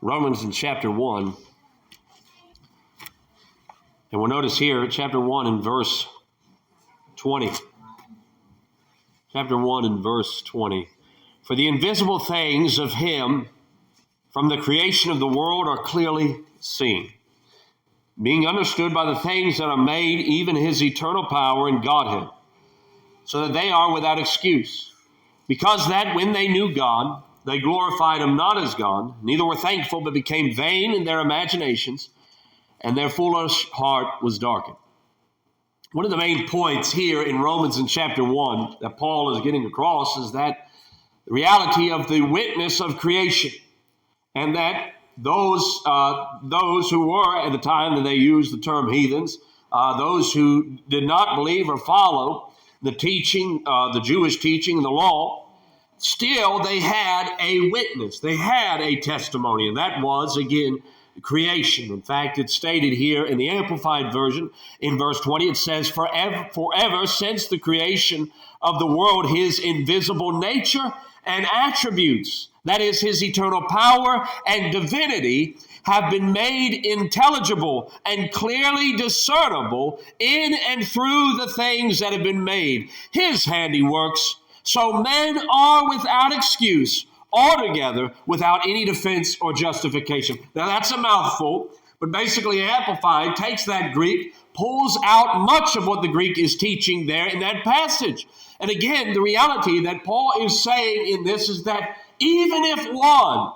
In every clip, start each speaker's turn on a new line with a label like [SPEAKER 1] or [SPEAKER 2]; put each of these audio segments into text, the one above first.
[SPEAKER 1] Romans in chapter 1. And we'll notice here, chapter 1 and verse 20. Chapter 1 and verse 20. For the invisible things of him from the creation of the world are clearly seen, being understood by the things that are made, even his eternal power and Godhead, so that they are without excuse. Because that when they knew God, they glorified him not as God, neither were thankful, but became vain in their imaginations, and their foolish heart was darkened. One of the main points here in Romans in chapter 1 that Paul is getting across is that the reality of the witness of creation, and that those who were at the time that they used the term heathens, those who did not believe or follow the teaching, the Jewish teaching and the law, still they had a witness. They had a testimony, and that was, again, creation. In fact, it's stated here in the Amplified Version in verse 20, it says, forever since the creation of the world, his invisible nature and attributes, that is, his eternal power and divinity, have been made intelligible and clearly discernible in and through the things that have been made, his handiworks. So men are without excuse, altogether without any defense or justification. Now that's a mouthful, but basically Amplified takes that Greek, pulls out much of what the Greek is teaching there in that passage. And again, the reality that Paul is saying in this is that even if one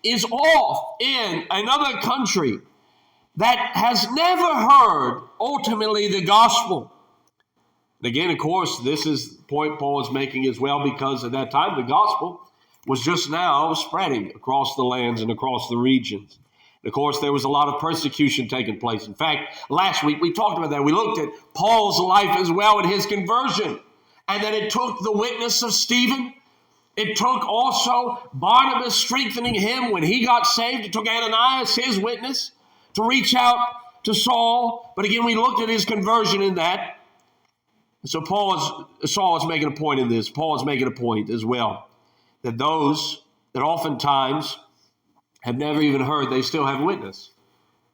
[SPEAKER 1] is off in another country that has never heard ultimately the gospel. And again, of course, this is the point Paul is making as well, because at that time the gospel was just now spreading across the lands and across the regions. And of course, there was a lot of persecution taking place. In fact, last week we talked about that. We looked at Paul's life as well and his conversion, and that it took the witness of Stephen. It took also Barnabas strengthening him when he got saved. It took Ananias, his witness, to reach out to Saul. But again, we looked at his conversion in that. So Saul is making a point in this. Paul is making a point as well, that those that oftentimes have never even heard, they still have witness.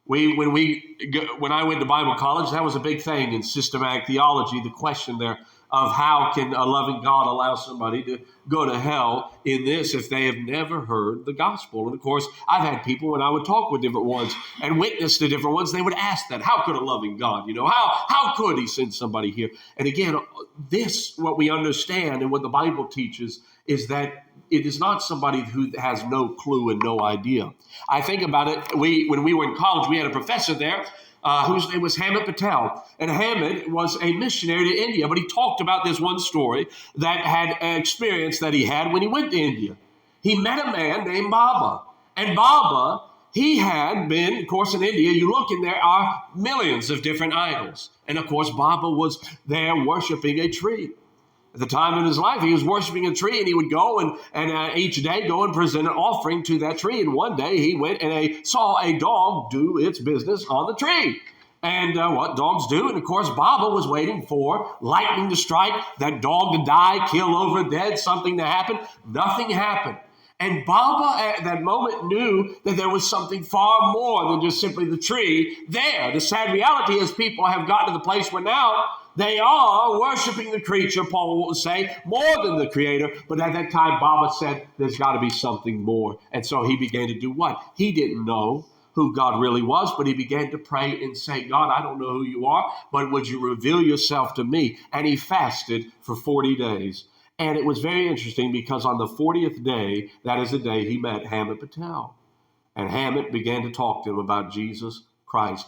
[SPEAKER 1] When I went to Bible college, that was a big thing in systematic theology, the question there of how can a loving God allow somebody to go to hell in this if they have never heard the gospel. And of course, I've had people, when I would talk with different ones and witness to different ones, they would ask that, how could a loving God, how could he send somebody here? And again, this, what we understand and what the Bible teaches is that it is not somebody who has no clue and no idea. I think about it, when we were in college, we had a professor there whose name was Hamid Patel. And Hamid was a missionary to India, but he talked about this one story that had an experience that he had when he went to India. He met a man named Baba. And Baba, he had been, of course, in India, you look and there are millions of different idols. And of course, Baba was there worshiping a tree. At the time in his life, he was worshiping a tree, and he would go and each day go and present an offering to that tree. And one day he went and saw a dog do its business on the tree. And what dogs do. And of course, Baba was waiting for lightning to strike, that dog to die, kill over dead, something to happen. Nothing happened. And Baba at that moment knew that there was something far more than just simply the tree there. The sad reality is people have gotten to the place where now they are worshiping the creature, Paul will say, more than the creator. But at that time, Baba said, there's got to be something more. And so he began to do what? He didn't know who God really was, but he began to pray and say, God, I don't know who you are, but would you reveal yourself to me? And he fasted for 40 days. And it was very interesting because on the 40th day, that is the day he met Hamid Patel. And Hamid began to talk to him about Jesus Christ.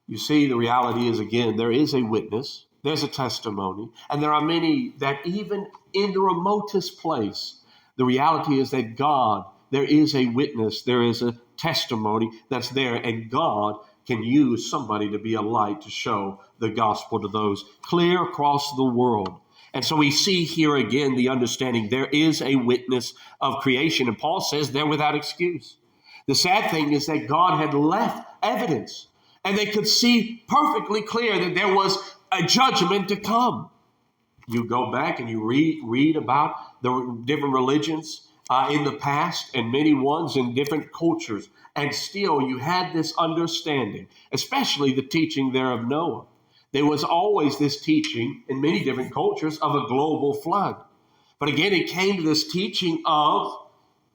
[SPEAKER 1] You see, the reality is, again, there is a witness. There's a testimony, and there are many that even in the remotest place, the reality is that God, there is a witness, there is a testimony that's there, and God can use somebody to be a light to show the gospel to those clear across the world. And so we see here again the understanding there is a witness of creation, and Paul says they're without excuse. The sad thing is that God had left evidence, and they could see perfectly clear that there was a judgment to come. You go back and you read about the different religions in the past and many ones in different cultures. And still you had this understanding, especially the teaching there of Noah. There was always this teaching in many different cultures of a global flood. But again, it came to this teaching of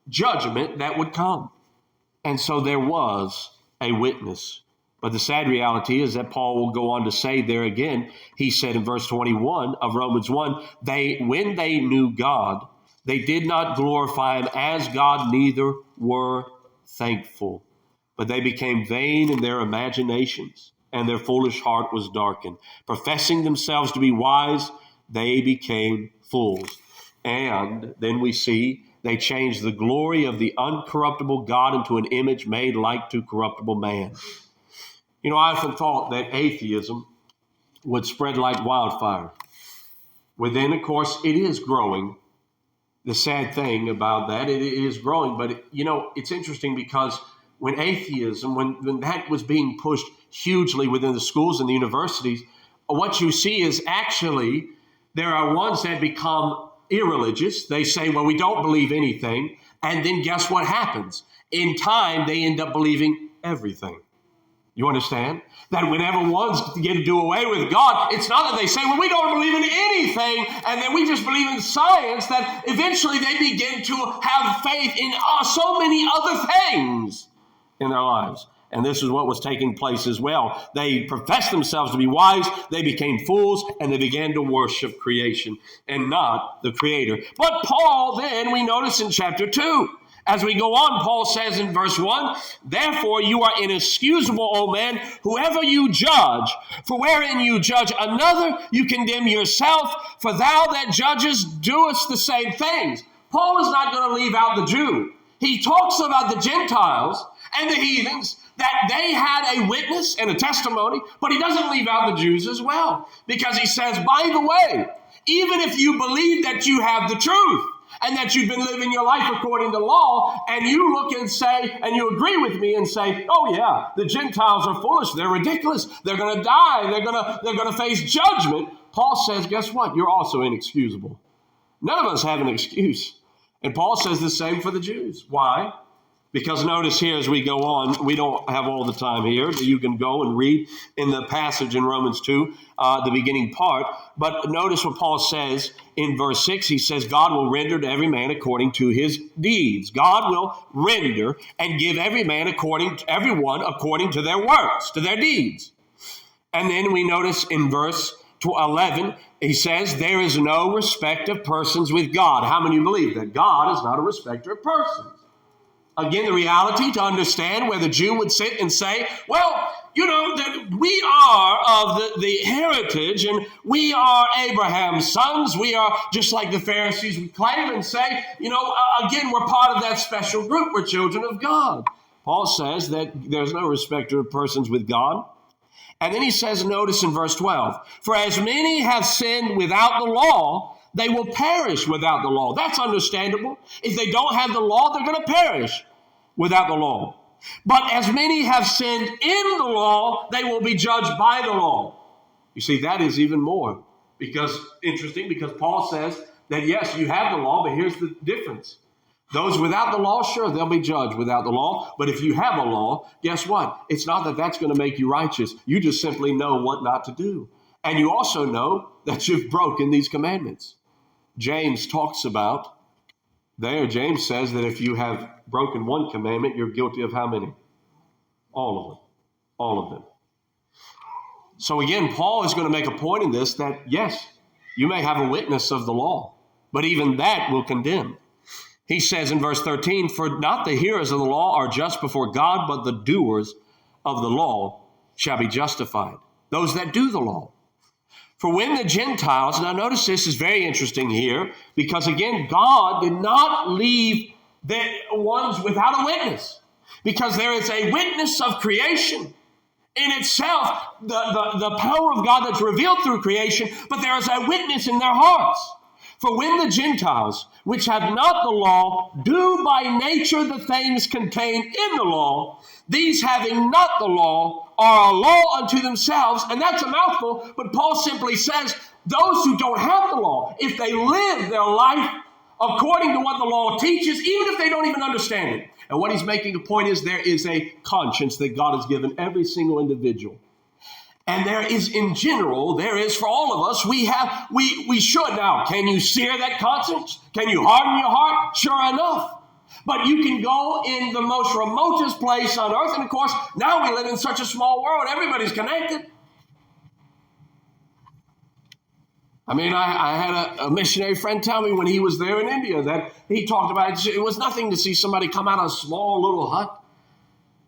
[SPEAKER 1] judgment that would come. And so there was a witness. But the sad reality is that Paul will go on to say there again, he said in verse 21 of Romans 1, when they knew God, they did not glorify him as God, neither were thankful. But they became vain in their imaginations, and their foolish heart was darkened. Professing themselves to be wise, they became fools. And then we see they changed the glory of the uncorruptible God into an image made like to corruptible man. You know, I often thought that atheism would spread like wildfire. Within, of course, it is growing. The sad thing about that, it is growing. But, you know, it's interesting because when atheism, when that was being pushed hugely within the schools and the universities, what you see is actually there are ones that become irreligious. They say, well, we don't believe anything. And then guess what happens? In time, they end up believing everything. You understand? That whenever ones get to do away with God, it's not that they say, well, we don't believe in anything, and then we just believe in science, that eventually they begin to have faith in so many other things in their lives. And this is what was taking place as well. They professed themselves to be wise, they became fools, and they began to worship creation and not the Creator. But Paul then, we notice in chapter 2, as we go on, Paul says in verse 1, therefore you are inexcusable, O man, whoever you judge. For wherein you judge another, you condemn yourself. For thou that judgest doest the same things. Paul is not going to leave out the Jew. He talks about the Gentiles and the heathens, that they had a witness and a testimony, but he doesn't leave out the Jews as well. Because he says, by the way, even if you believe that you have the truth, and that you've been living your life according to law, and you look and say, and you agree with me and say, oh yeah, the Gentiles are foolish, they're ridiculous, they're going to die, they're going to face judgment. Paul says, guess what? You're also inexcusable. None of us have an excuse. And Paul says the same for the Jews. Why? Because notice here as we go on, we don't have all the time here. You can go and read in the passage in Romans 2, the beginning part. But notice what Paul says in verse 6. He says, God will render to every man according to his deeds. God will render and give everyone according to their works, to their deeds. And then we notice in verse 11, he says, there is no respect of persons with God. How many believe that God is not a respecter of persons? Again, the reality to understand where the Jew would sit and say, well, you know, that we are of the heritage and we are Abraham's sons. We are just like the Pharisees would claim and say, you know, again, we're part of that special group. We're children of God. Paul says that there's no respecter of persons with God. And then he says, notice in verse 12, for as many have sinned without the law, they will perish without the law. That's understandable. If they don't have the law, they're going to perish without the law. But as many have sinned in the law, they will be judged by the law. You see, that is even more interesting because Paul says that, yes, you have the law, but here's the difference. Those without the law, sure, they'll be judged without the law. But if you have a law, guess what? It's not that that's going to make you righteous. You just simply know what not to do. And you also know that you've broken these commandments. James talks about there, James says that if you have broken one commandment, you're guilty of how many? All of them. All of them. So again, Paul is going to make a point in this that, yes, you may have a witness of the law, but even that will condemn. He says in verse 13, for not the hearers of the law are just before God, but the doers of the law shall be justified. Those that do the law. For when the Gentiles, now notice this is very interesting here, because again, God did not leave the ones without a witness, because there is a witness of creation in itself, the power of God that's revealed through creation, but there is a witness in their hearts. For when the Gentiles, which have not the law, do by nature the things contained in the law, these having not the law are a law unto themselves. And that's a mouthful, but Paul simply says, those who don't have the law, if they live their life according to what the law teaches, even if they don't even understand it. And what he's making a point is there is a conscience that God has given every single individual. And there is, in general, there is for all of us, we should. Now, can you sear that conscience? Can you harden your heart? Sure enough. But you can go in the most remotest place on earth. And of course, now we live in such a small world. Everybody's connected. I mean, I had a missionary friend tell me when he was there in India that he talked about it was nothing to see somebody come out of a small little hut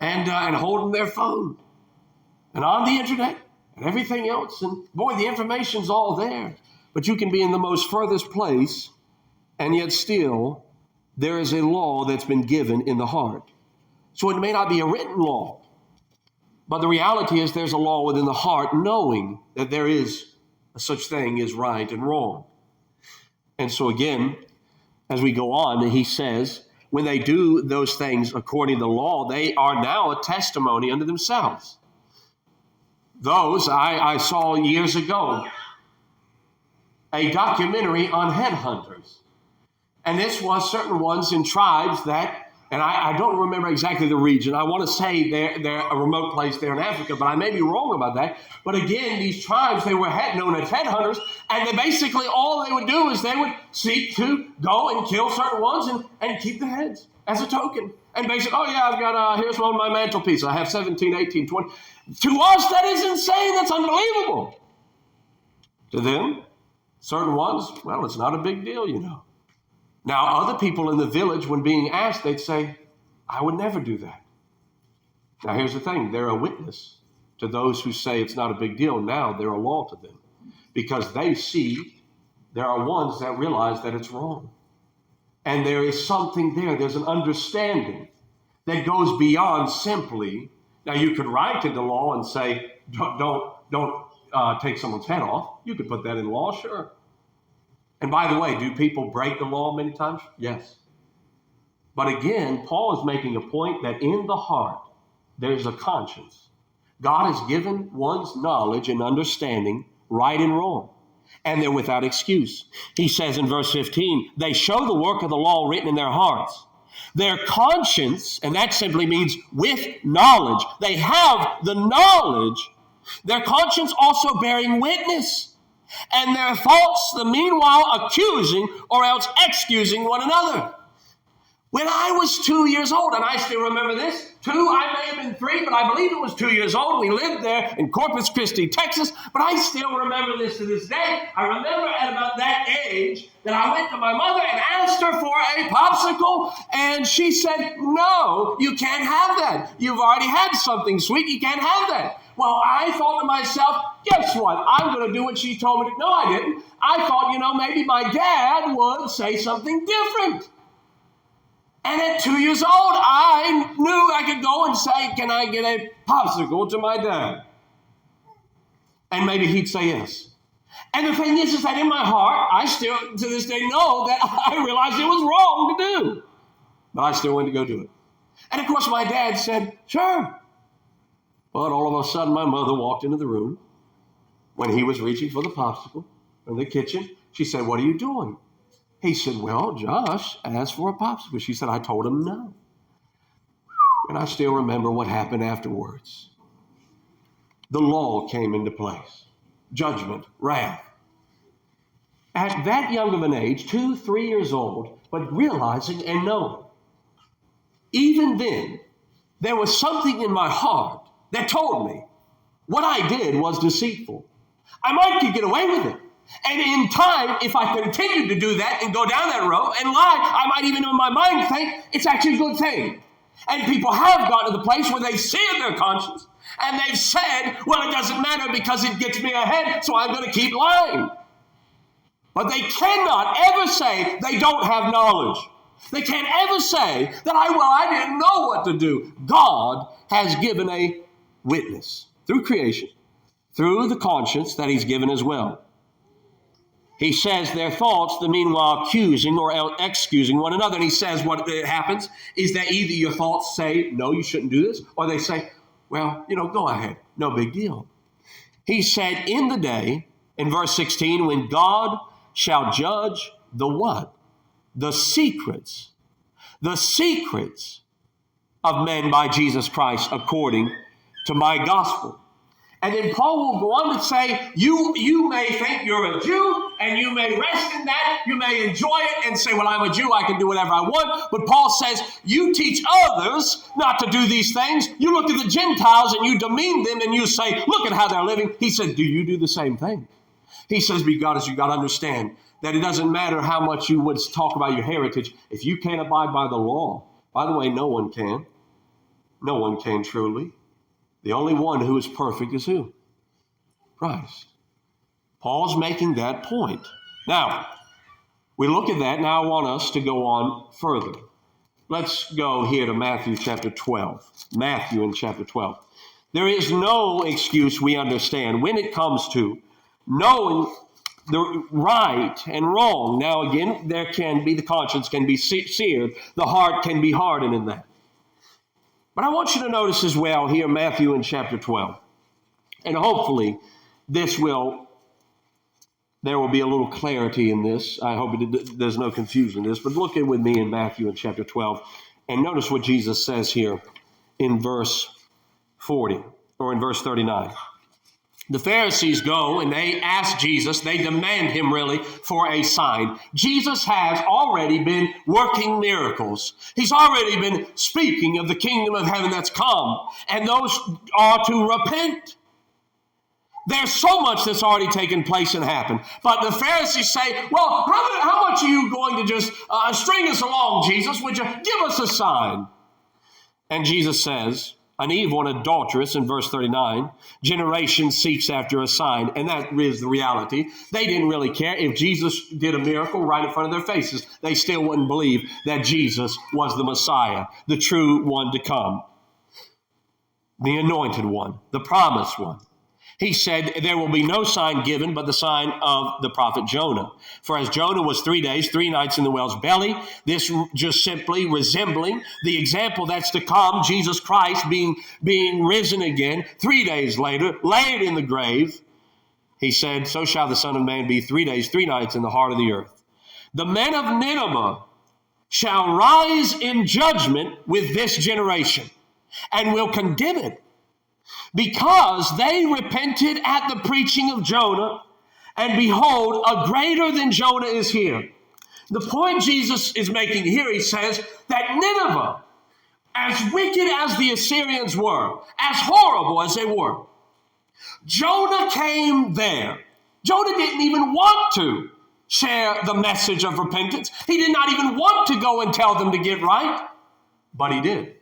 [SPEAKER 1] and holding their phone and on the internet and everything else. And boy, the information's all there. But you can be in the most furthest place, and yet still there is a law that's been given in the heart. So it may not be a written law, but the reality is there's a law within the heart, knowing that there is such thing as right and wrong. And so again, as we go on, he says, when they do those things according to the law, they are now a testimony unto themselves. Those I saw years ago, a documentary on headhunters. And this was certain ones in tribes that, and I don't remember exactly the region. I want to say they're a remote place there in Africa, but I may be wrong about that. But again, these tribes, they were known as headhunters, and they basically, all they would do is they would seek to go and kill certain ones and keep the heads as a token. And basically, oh yeah, I've got, here's one on my mantelpiece. I have 17, 18, 20. To us, that is insane. That's unbelievable. To them, certain ones, well, it's not a big deal, you know. Now, other people in the village, when being asked, they'd say, I would never do that. Now, here's the thing. They're a witness to those who say it's not a big deal. Now, they're a law to them because they see there are ones that realize that it's wrong. And there is something there. There's an understanding that goes beyond simply, now you could write in the law and say, don't take someone's head off. You could put that in law, sure. And by the way, do people break the law many times? Yes. But again, Paul is making a point that in the heart, there's a conscience. God has given one's knowledge and understanding right and wrong, and they're without excuse. He says in verse 15, they show the work of the law written in their hearts. Their conscience, and that simply means with knowledge. They have the knowledge, their conscience also bearing witness. And their thoughts, the meanwhile, accusing or else excusing one another. When I was 2 years old, and I still remember this, I may have been 3, but I believe it was 2 years old. We lived there in Corpus Christi, Texas, but I still remember this to this day. I remember at about that age that I went to my mother and asked her for a popsicle, and she said, no, you can't have that. You've already had something sweet. You can't have that. Well, I thought to myself, guess what? I'm going to do what she told me to. No, I didn't. I thought, maybe my dad would say something different. And at 2 years old, I knew I could go and say, can I get a popsicle to my dad? And maybe he'd say yes. And the thing is that in my heart, I still, to this day, know that I realized it was wrong to do. But I still went to go do it. And of course, my dad said, sure. But all of a sudden, my mother walked into the room when he was reaching for the popsicle in the kitchen. She said, what are you doing? He said, well, Josh asked for a popsicle. She said, I told him no. And I still remember what happened afterwards. The law came into place. Judgment, wrath. At that young of an age, 2, 3 years old, but realizing and knowing, even then, there was something in my heart that told me what I did was deceitful. I might could get away with it. And in time, if I continued to do that and go down that road and lie, I might even in my mind think it's actually a good thing. And people have gotten to the place where they've seared their conscience and they've said, well, it doesn't matter because it gets me ahead, so I'm going to keep lying. But they cannot ever say they don't have knowledge. They can't ever say that I didn't know what to do. God has given a witness through creation, through the conscience that he's given as well. He says their thoughts, the meanwhile accusing or excusing one another. And he says what happens is that either your thoughts say, no, you shouldn't do this, or they say, well, go ahead, no big deal. He said in the day, in verse 16, when God shall judge the what? the secrets of men by Jesus Christ according to my gospel. And then Paul will go on to say, you may think you're a Jew and you may rest in that. You may enjoy it and say, well, I'm a Jew. I can do whatever I want. But Paul says, you teach others not to do these things. You look at the Gentiles and you demean them and you say, look at how they're living. He said, do you do the same thing? He says, you got to understand that it doesn't matter how much you would talk about your heritage. If you can't abide by the law, by the way, no one can. No one can truly. The only one who is perfect is who? Christ. Paul's making that point. Now, we look at that. Now I want us to go on further. Let's go here to Matthew chapter 12. Matthew in chapter 12. There is no excuse, we understand, when it comes to knowing the right and wrong. Now again, there can be, the conscience can be seared. The heart can be hardened in that. But I want you to notice as well here, Matthew in chapter 12. And hopefully there will be a little clarity in this. I hope there's no confusion in this. But look in with me in Matthew in chapter 12. And notice what Jesus says here in verse 40 or in verse 39. The Pharisees go and they ask Jesus, they demand him really for a sign. Jesus has already been working miracles. He's already been speaking of the kingdom of heaven that's come. And those are to repent. There's so much that's already taken place and happened. But the Pharisees say, well, how much are you going to just string us along, Jesus? Would you give us a sign? And Jesus says, an evil and adulterous, in verse 39, generation seeks after a sign. And that is the reality. They didn't really care if Jesus did a miracle right in front of their faces. They still wouldn't believe that Jesus was the Messiah, the true one to come, the anointed one, the promised one. He said, there will be no sign given but the sign of the prophet Jonah. For as Jonah was 3 days, 3 nights in the whale's belly, this just simply resembling the example that's to come, Jesus Christ being risen again 3 days later, laid in the grave. He said, so shall the Son of Man be 3 days, 3 nights in the heart of the earth. The men of Nineveh shall rise in judgment with this generation and will condemn it, because they repented at the preaching of Jonah, and behold, a greater than Jonah is here. The point Jesus is making here, he says that Nineveh, as wicked as the Assyrians were, as horrible as they were, Jonah came there. Jonah didn't even want to share the message of repentance. He did not even want to go and tell them to get right, but he did.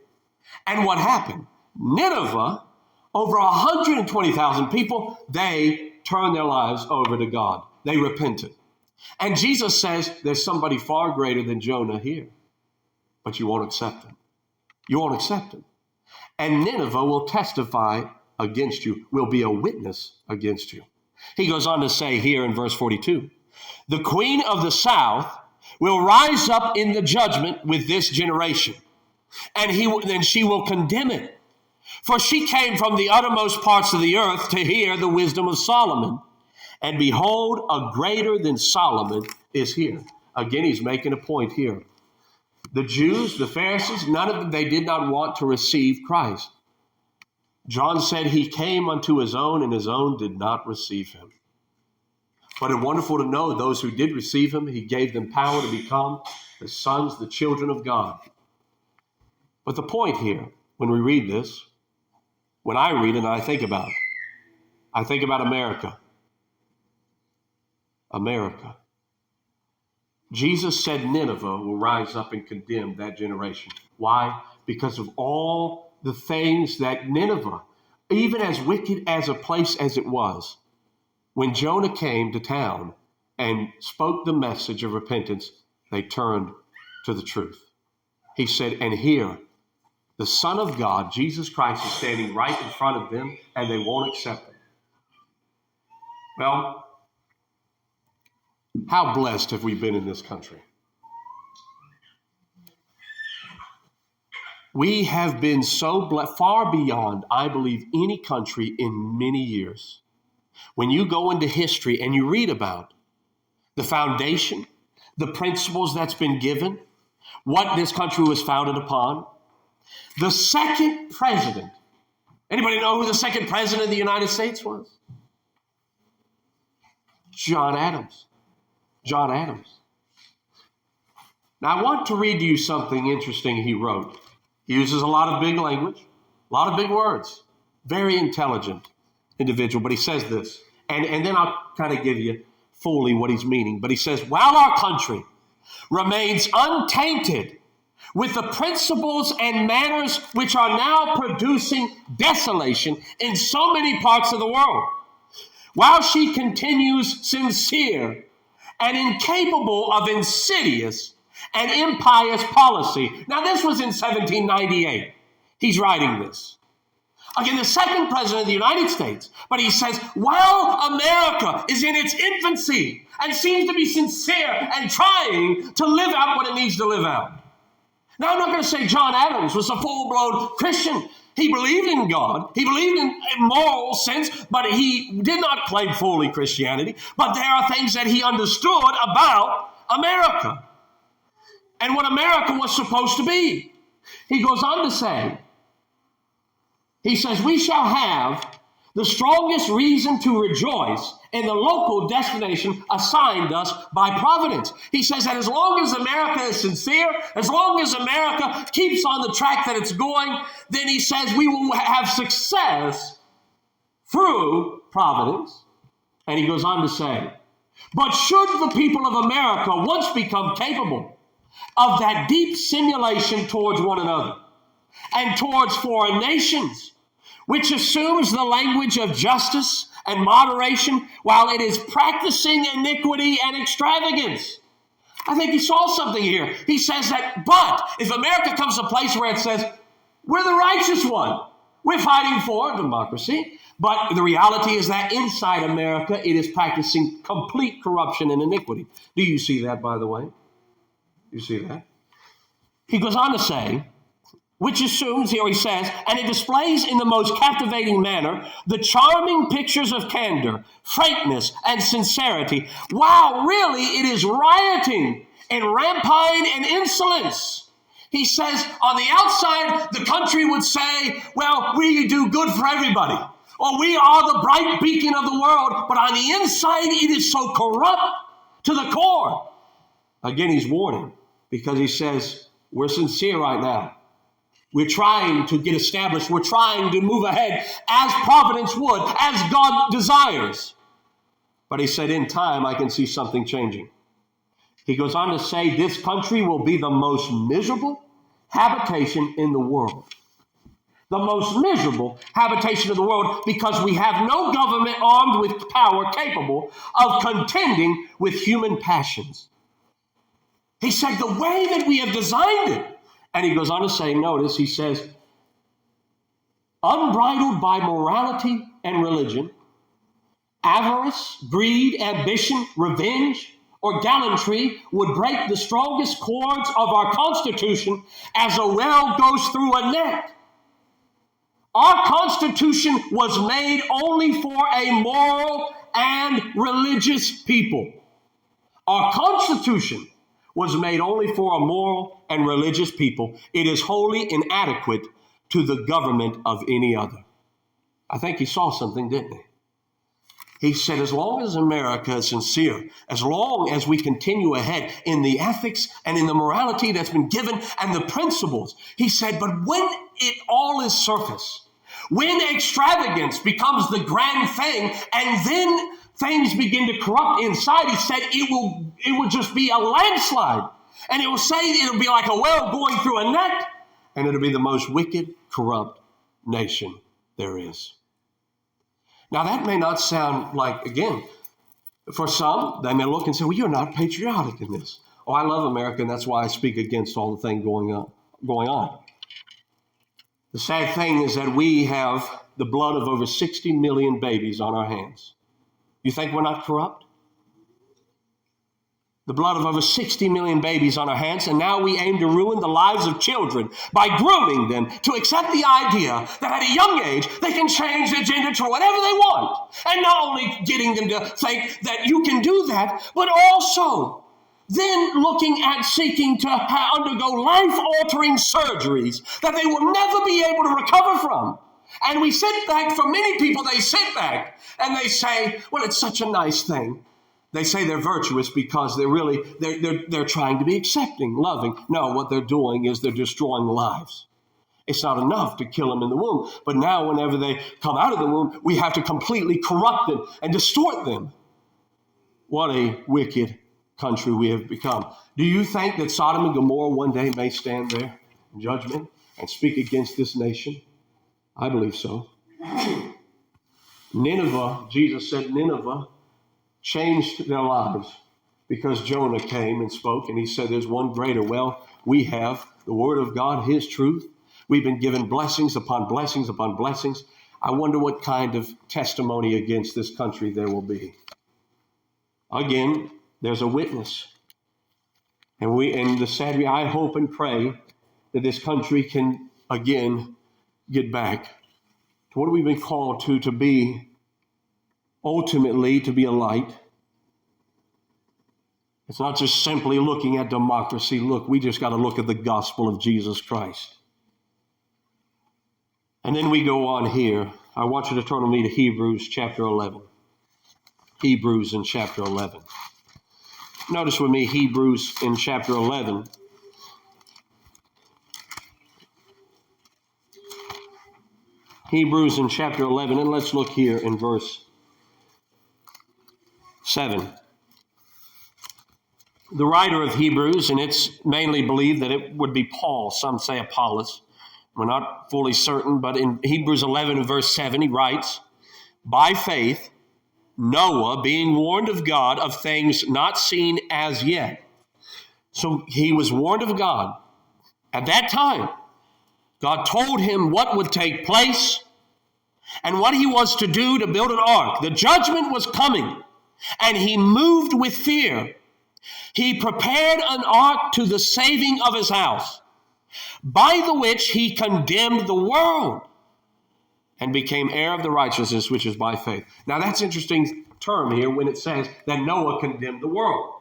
[SPEAKER 1] And what happened? Nineveh, over 120,000 people, they turned their lives over to God. They repented. And Jesus says, there's somebody far greater than Jonah here, but you won't accept him. You won't accept him. And Nineveh will testify against you, will be a witness against you. He goes on to say here in verse 42, the queen of the south will rise up in the judgment with this generation, and then she will condemn it. For she came from the uttermost parts of the earth to hear the wisdom of Solomon. And behold, a greater than Solomon is here. Again, he's making a point here. The Jews, the Pharisees, none of them, they did not want to receive Christ. John said he came unto his own, and his own did not receive him. But it's wonderful to know those who did receive him, he gave them power to become the sons, the children of God. But the point here, when we read this, when I read it and I think about America. America. Jesus said Nineveh will rise up and condemn that generation. Why? Because of all the things that Nineveh, even as wicked as a place as it was, when Jonah came to town and spoke the message of repentance, they turned to the truth. He said, and here, the Son of God, Jesus Christ, is standing right in front of them, and they won't accept him. Well, how blessed have we been in this country? We have been so blessed, far beyond, I believe, any country in many years. When you go into history and you read about the foundation, the principles that's been given, what this country was founded upon. The second president, anybody know who the second president of the United States was? John Adams. John Adams. Now, I want to read to you something interesting he wrote. He uses a lot of big language, a lot of big words. Very intelligent individual, but he says this, and then I'll kind of give you fully what he's meaning. But he says, while our country remains untainted with the principles and manners which are now producing desolation in so many parts of the world, while she continues sincere and incapable of insidious and impious policy. Now, this was in 1798. He's writing this. Again, the second president of the United States. But he says, while America is in its infancy and seems to be sincere and trying to live out what it needs to live out. Now, I'm not going to say John Adams was a full-blown Christian. He believed in God. He believed in moral sense, but he did not claim fully Christianity. But there are things that he understood about America and what America was supposed to be. He goes on to say, he says, we shall have the strongest reason to rejoice in the local destination assigned us by providence. He says that as long as America is sincere, as long as America keeps on the track that it's going, then he says we will have success through providence. And he goes on to say, but should the people of America once become capable of that deep simulation towards one another and towards foreign nations, which assumes the language of justice and moderation while it is practicing iniquity and extravagance. I think he saw something here. He says that, but if America comes to a place where it says, we're the righteous one, we're fighting for democracy, but the reality is that inside America, it is practicing complete corruption and iniquity. Do you see that, by the way? You see that? He goes on to say, which assumes, here he says, and it displays in the most captivating manner the charming pictures of candor, frankness, and sincerity, while really it is rioting and rapine and insolence. He says, on the outside, the country would say, well, we do good for everybody, or we are the bright beacon of the world, but on the inside, it is so corrupt to the core. Again, he's warning, because he says, we're sincere right now. We're trying to get established. We're trying to move ahead as providence would, as God desires. But he said, in time, I can see something changing. He goes on to say, this country will be the most miserable habitation in the world. The most miserable habitation of the world, because we have no government armed with power capable of contending with human passions. He said, the way that we have designed it, and he goes on to say, notice, he says, unbridled by morality and religion, avarice, greed, ambition, revenge, or gallantry would break the strongest cords of our Constitution as a well goes through a net. Our Constitution was made only for a moral and religious people. Our Constitution was made only for a moral and religious people. It is wholly inadequate to the government of any other. I think he saw something, didn't he? He said, as long as America is sincere, as long as we continue ahead in the ethics and in the morality that's been given and the principles, he said, but when it all is surface, when extravagance becomes the grand thing, and then things begin to corrupt inside, he said it will just be a landslide. And it will say it'll be like a well going through a net, and it'll be the most wicked, corrupt nation there is. Now, that may not sound like, again, for some, they may look and say, well, you're not patriotic in this. Oh, I love America, and that's why I speak against all the things going on. The sad thing is that we have the blood of over 60 million babies on our hands. You think we're not corrupt? The blood of over 60 million babies on our hands, and now we aim to ruin the lives of children by grooming them to accept the idea that at a young age they can change their gender to whatever they want. And not only getting them to think that you can do that, but also then looking at seeking to undergo life-altering surgeries that they will never be able to recover from. And we sit back, for many people, they sit back and they say, well, it's such a nice thing. They say they're virtuous because they're trying to be accepting, loving. No, what they're doing is they're destroying lives. It's not enough to kill them in the womb. But now whenever they come out of the womb, we have to completely corrupt them and distort them. What a wicked country we have become. Do you think that Sodom and Gomorrah one day may stand there in judgment and speak against this nation? I believe so. Nineveh, Jesus said Nineveh changed their lives because Jonah came and spoke, and he said there's one greater. Well, we have the word of God, his truth. We've been given blessings upon blessings upon blessings. I wonder what kind of testimony against this country there will be. Again, there's a witness. And the sad, I hope and pray that this country can again get back to what we've been called to be, ultimately to be a light. It's not just simply looking at democracy. Look, we just got to look at the gospel of Jesus Christ. And then we go on here. I want you to turn with me to Hebrews chapter 11. Hebrews in chapter 11. Notice with me Hebrews in chapter 11. Hebrews in chapter 11, and let's look here in verse 7. The writer of Hebrews, and it's mainly believed that it would be Paul, some say Apollos. We're not fully certain, but in Hebrews 11 and verse 7, he writes, by faith, Noah, being warned of God of things not seen as yet. So he was warned of God. At that time, God told him what would take place and what he was to do to build an ark. The judgment was coming, and he moved with fear. He prepared an ark to the saving of his house, by the which he condemned the world and became heir of the righteousness which is by faith. Now that's an interesting term here when it says that Noah condemned the world.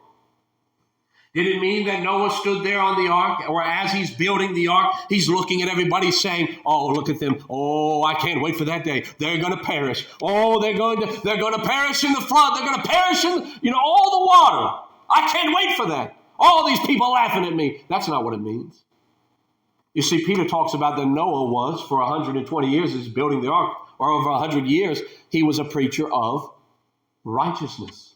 [SPEAKER 1] Did it mean that Noah stood there on the ark, or as he's building the ark, he's looking at everybody saying, oh, look at them. Oh, I can't wait for that day. They're going to perish. Oh, they're going to perish in the flood. They're going to perish in, all the water. I can't wait for that. All these people laughing at me. That's not what it means. You see, Peter talks about that Noah was, for 120 years, he's building the ark, or over 100 years, he was a preacher of righteousness.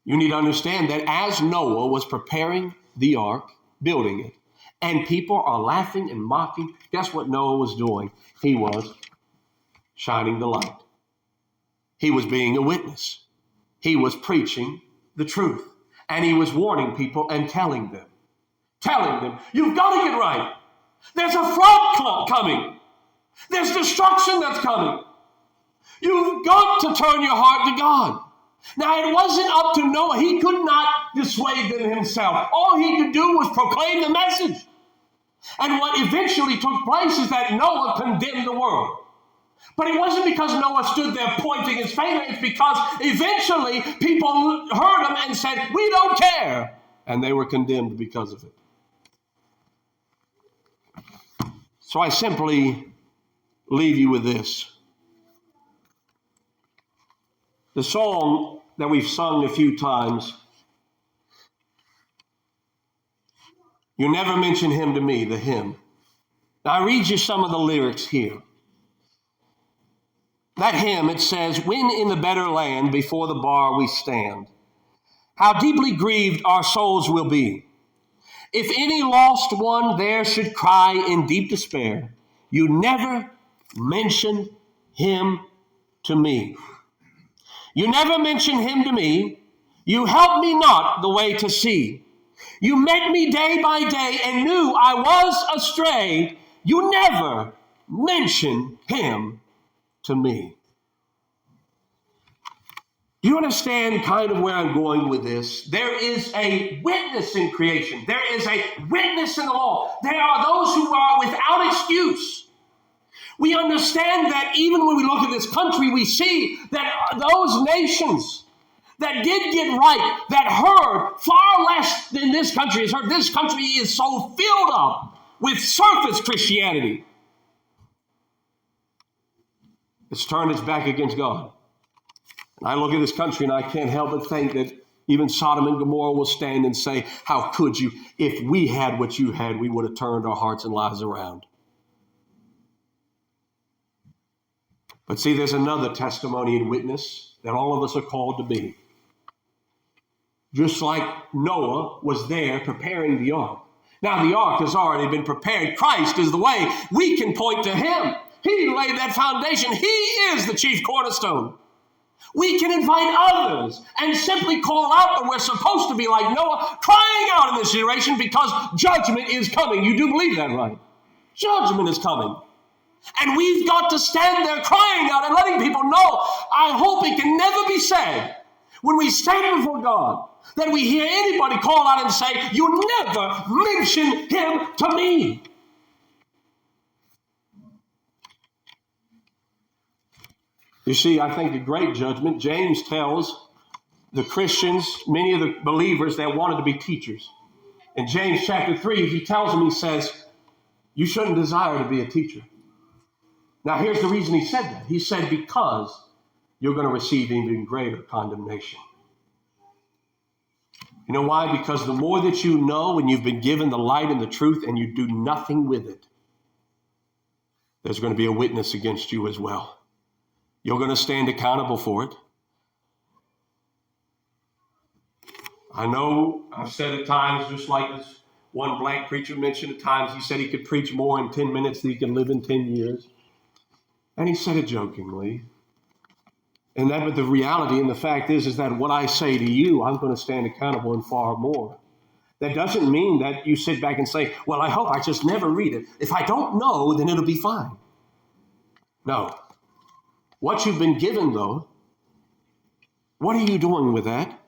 [SPEAKER 1] You need to understand that as Noah was preparing the ark, building it, and people are laughing and mocking, guess what Noah was doing? He was shining the light. He was being a witness. He was preaching the truth. And he was warning people and telling them, you've got to get right. There's a flood coming. There's destruction that's coming. You've got to turn your heart to God. Now, it wasn't up to Noah. He could not dissuade them himself. All he could do was proclaim the message. And what eventually took place is that Noah condemned the world. But it wasn't because Noah stood there pointing his finger. It's because eventually people heard him and said, we don't care. And they were condemned because of it. So I simply leave you with this. The song that we've sung a few times, you never mention him to me, the hymn. Now I read you some of the lyrics here. That hymn, it says, when in the better land before the bar we stand, how deeply grieved our souls will be. If any lost one there should cry in deep despair, you never mention him to me. You never mention him to me. You help me not the way to see. You met me day by day and knew I was astray. You never mention him to me. Do you understand kind of where I'm going with this? There is a witness in creation. There is a witness in the law. There are those who are without excuse. We understand that even when we look at this country, we see that those nations that did get right, that heard far less than this country has heard. This country is so filled up with surface Christianity. It's turned its back against God. And I look at this country and I can't help but think that even Sodom and Gomorrah will stand and say, how could you? If we had what you had, we would have turned our hearts and lives around. But see, there's another testimony and witness that all of us are called to be. Just like Noah was there preparing the ark. Now the ark has already been prepared. Christ is the way. We can point to him. He laid that foundation. He is the chief cornerstone. We can invite others and simply call out, and we're supposed to be like Noah, crying out in this generation because judgment is coming. You do believe that, right? Judgment is coming. And we've got to stand there crying out and letting people know. I hope it can never be said when we stand before God that we hear anybody call out and say, you never mention him to me. You see, I think the great judgment, James tells the Christians, many of the believers that wanted to be teachers. In James chapter 3, he tells them, he says, you shouldn't desire to be a teacher. Now, here's the reason he said that. He said, because you're going to receive even greater condemnation. You know why? Because the more that you know and you've been given the light and the truth and you do nothing with it, there's going to be a witness against you as well. You're going to stand accountable for it. I know I've said at times, just like this one black preacher mentioned at times, he said he could preach more in 10 minutes than he can live in 10 years. And he said it jokingly. And that, but the reality and the fact is that what I say to you, I'm going to stand accountable and far more. That doesn't mean that you sit back and say, well, I hope I just never read it. If I don't know, then it'll be fine. No. What you've been given, though, what are you doing with that?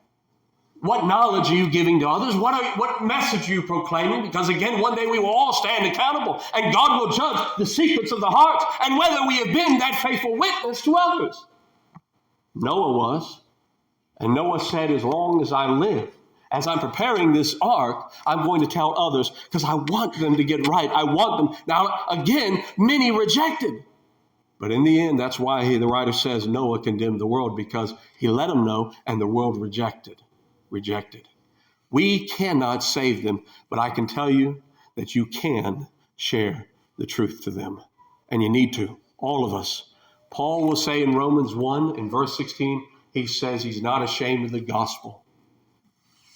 [SPEAKER 1] What knowledge are you giving to others? What message are you proclaiming? Because again, one day we will all stand accountable and God will judge the secrets of the heart and whether we have been that faithful witness to others. Noah was. And Noah said, as long as I live, as I'm preparing this ark, I'm going to tell others because I want them to get right. I want them. Now, again, many rejected. But in the end, that's why the writer says Noah condemned the world, because he let them know and the world rejected. We cannot save them, but I can tell you that you can share the truth to them. And you need to, all of us. Paul will say in Romans 1, in verse 16, he says he's not ashamed of the gospel.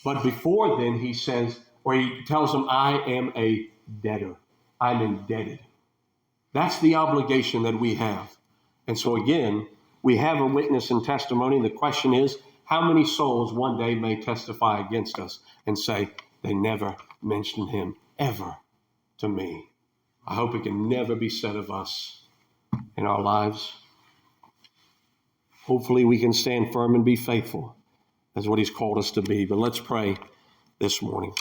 [SPEAKER 1] But before then, he says, or he tells them, I am a debtor. I'm indebted. That's the obligation that we have. And so again, we have a witness and testimony. The question is, how many souls one day may testify against us and say, they never mentioned him ever to me? I hope it can never be said of us in our lives. Hopefully we can stand firm and be faithful. That's what he's called us to be. But let's pray this morning.